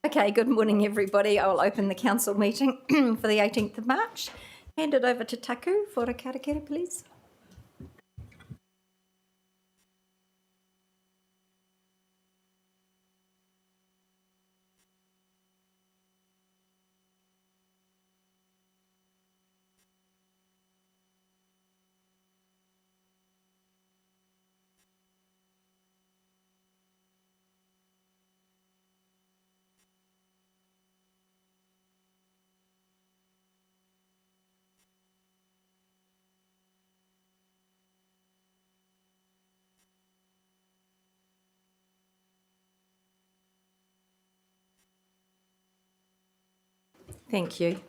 Okay, good morning everybody. I'll open the council meeting for the 18th of March. Hand it over to Taku for a karakere, please. Thank you.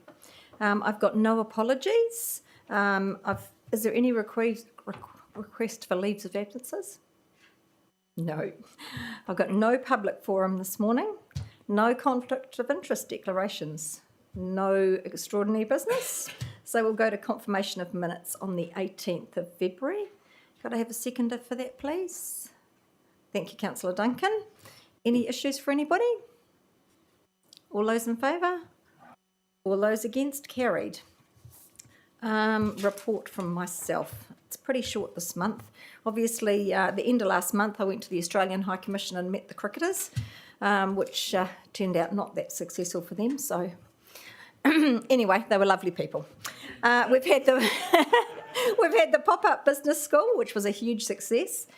I've got no apologies. Is there any request for leaves of absences? No. I've got no public forum this morning, no conflict of interest declarations, no extraordinary business. So we'll go to confirmation of minutes on the 18th of February. Could I have a seconder for that, please? Thank you, Councillor Duncan. Any issues for anybody? All those in favour? All those against? Carried. Report from myself. It's pretty short this month. Obviously, the end of last month, I went to the Australian High Commission and met the cricketers, which turned out not that successful for them. So anyway, they were lovely people. We've had the pop-up business school, which was a huge success.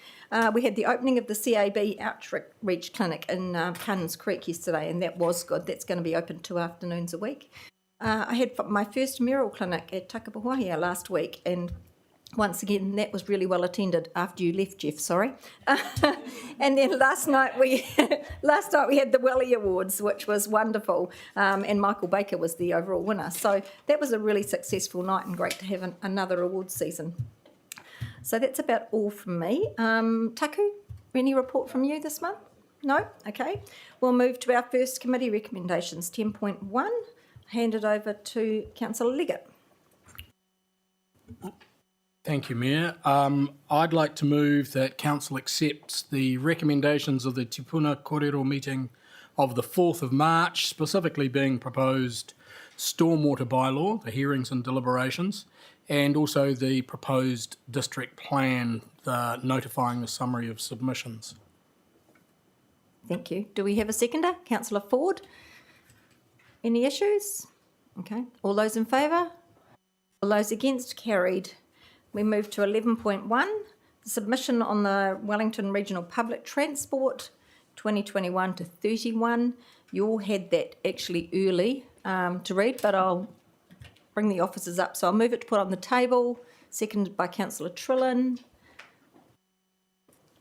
We had the opening of the CAB Outreach Clinic in Cunnins Creek yesterday, and that was good. That's going to be open 2 afternoons a week. I had my first mural clinic at Takapawahia last week, and once again, that was really well attended after you left, Jeff, sorry. And then last night we had the Willie Awards, which was wonderful, and Michael Baker was the overall winner. So that was a really successful night and great to have another awards season. So that's about all from me. Taku, any report from you this month? No? Okay. We'll move to our first committee recommendations, 10.1. Hand it over to Councillor Leggett. Thank you, Mayor. I'd like to move that Council accepts the recommendations of the Te Puna Kōrero meeting of the 4th of March, specifically being proposed stormwater bylaw, the hearings and deliberations, and also the proposed district plan, notifying the summary of submissions. Thank you. Do we have a seconder? Councillor Ford. Any issues? Okay. All those in favour? All those against? Carried. We move to 11.1, the submission on the Wellington Regional Public Transport 2021 to 31. You all had that actually early to read, but I'll bring the officers up. So I'll move it to put on the table, seconded by Councillor Trillin.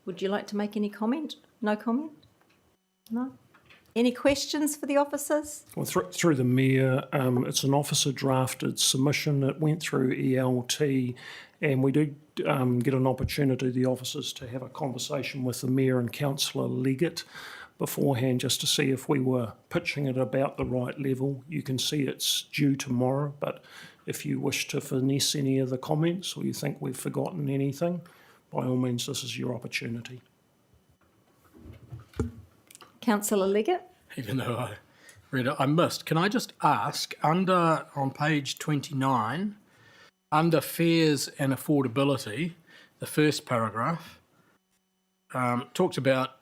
Would you like to make any comment? No comment? No? Any questions for the officers? Well, through the Mayor, it's an officer-drafted submission. It went through ELT, and we did get an opportunity, the officers, to have a conversation with the Mayor and Councillor Leggett beforehand, just to see if we were pitching it about the right level. You can see it's due tomorrow, but if you wish to finesse any of the comments or you think we've forgotten anything, by all means, this is your opportunity. Councillor Leggett. Even though I read it, I missed. Can I just ask, on page 29, under fares and affordability, the first paragraph talks about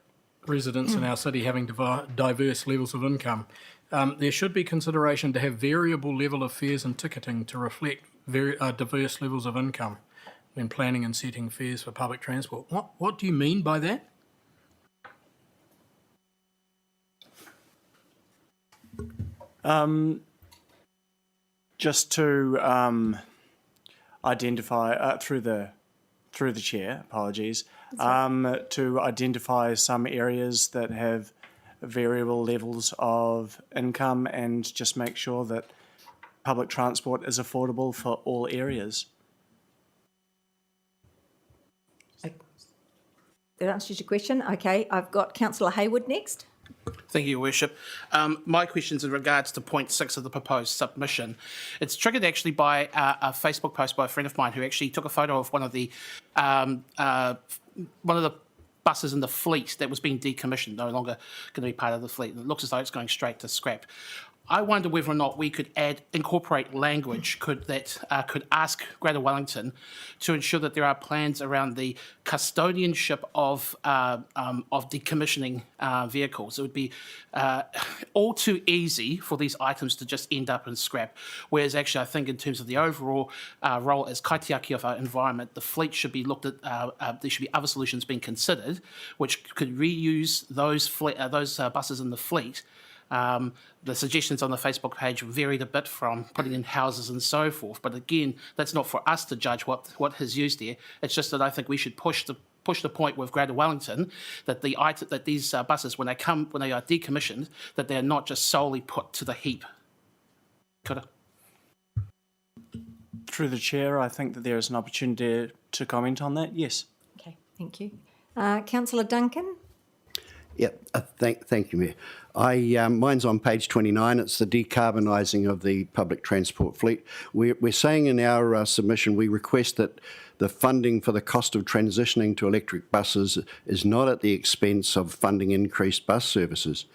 residents in our city having diverse levels of income. There should be consideration to have variable level of fares and ticketing to reflect diverse levels of income when planning and setting fares for public transport. What do you mean by that? Just to identify through the chair, apologies, to identify some areas that have variable levels of income and just make sure that public transport is affordable for all areas. That answers your question. Okay, I've got Councillor Hayward next. Thank you, Your Worship. My question's in regards to point 6 of the proposed submission. It's triggered actually by a Facebook post by a friend of mine who actually took a photo of one of the buses in the fleet that was being decommissioned, no longer going to be part of the fleet. It looks as though it's going straight to scrap. I wonder whether or not we could incorporate language that could ask Greater Wellington to ensure that there are plans around the custodianship of decommissioning vehicles. It would be all too easy for these items to just end up in scrap. Whereas actually, I think in terms of the overall role as kaitiaki of our environment, the fleet should be looked at. There should be other solutions being considered, which could reuse those buses in the fleet. The suggestions on the Facebook page varied a bit from putting in houses and so forth, but again, that's not for us to judge what is used there. It's just that I think we should push the point with Greater Wellington that these buses, when they are decommissioned, that they are not just solely put to the heap. Kia ora. Through the chair, I think that there is an opportunity to comment on that. Yes. Okay, thank you. Councillor Duncan? Yeah, thank you, Mayor. Mine's on page 29. It's the decarbonising of the public transport fleet. We're saying in our submission, we request that the funding for the cost of transitioning to electric buses is not at the expense of funding increased bus services.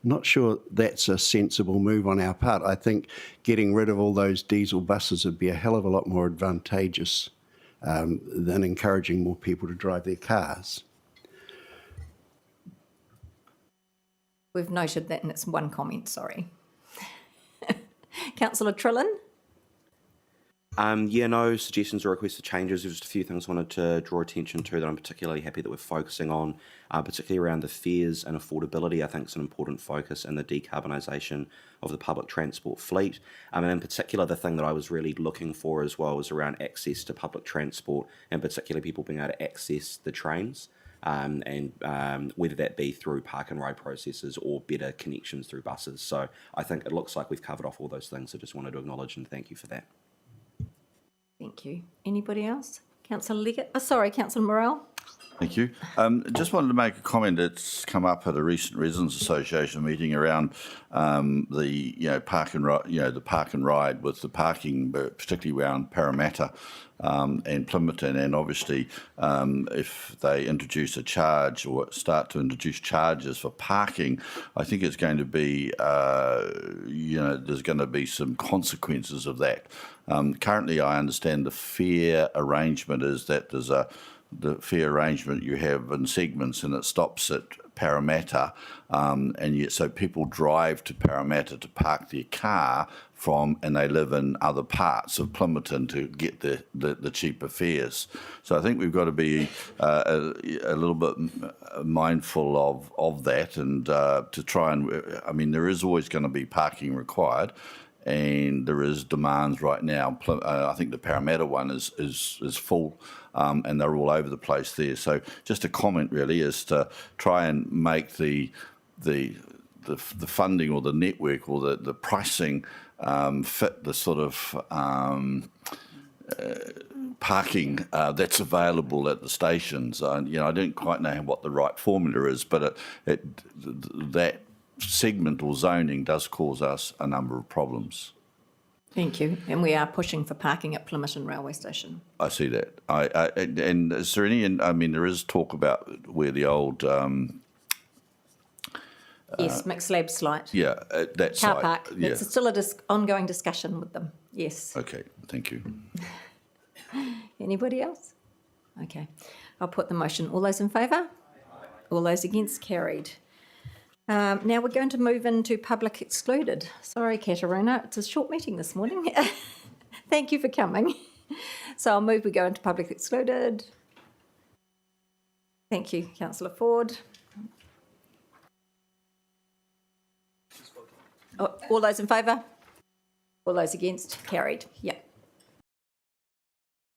I'm not sure that's a sensible move on our part. I think getting rid of all those diesel buses would be a hell of a lot more advantageous than encouraging more people to drive their cars. We've noted that, and it's one comment, sorry. Councillor Trillin? No suggestions or requests for changes. There's just a few things I wanted to draw attention to that I'm particularly happy that we're focusing on, particularly around the fares and affordability. I think it's an important focus in the decarbonisation of the public transport fleet. And in particular, the thing that I was really looking for as well was around access to public transport, and particularly people being able to access the trains. Whether that be through park and ride processes or better connections through buses. So I think it looks like we've covered off all those things. I just wanted to acknowledge and thank you for that. Thank you. Anybody else? Councillor Leggett? Councillor Morrell? Thank you. Just wanted to make a comment that's come up at a recent Residents Association meeting around the park and ride with the parking, particularly around Parramatta and Plimerton, and obviously if they introduce a charge or start to introduce charges for parking, I think it's going to be there's going to be some consequences of that. Currently, I understand the fare arrangement is that there's the fare arrangement you have in segments, and it stops at Parramatta, and yet so people drive to Parramatta to park their car and they live in other parts of Plimerton to get the cheaper fares. So I think we've got to be a little bit mindful of that, and to try and, I mean, there is always going to be parking required, and there is demands right now. I think the Parramatta one is full, and they're all over the place there. So just a comment really is to try and make the funding or the network or the pricing fit the sort of parking that's available at the stations. I don't quite know what the right formula is, but that segment or zoning does cause us a number of problems. Thank you. And we are pushing for parking at Plimerton Railway Station. I see that. And is there any? I mean, there is talk about where the old Yes, mixed lab site. yeah that Car site. park. Yeah. It's still ongoing discussion with them. Yes. Okay. Thank you. Anybody else? Okay. I'll put the motion. All those in favour? All those against? Carried. Now we're going to move into public excluded. Sorry, Katerina, it's a short meeting this morning. Thank you for coming. So I'll move we go into public excluded. Thank you, Councillor Ford. All those in favour? All those against? Carried. Yeah.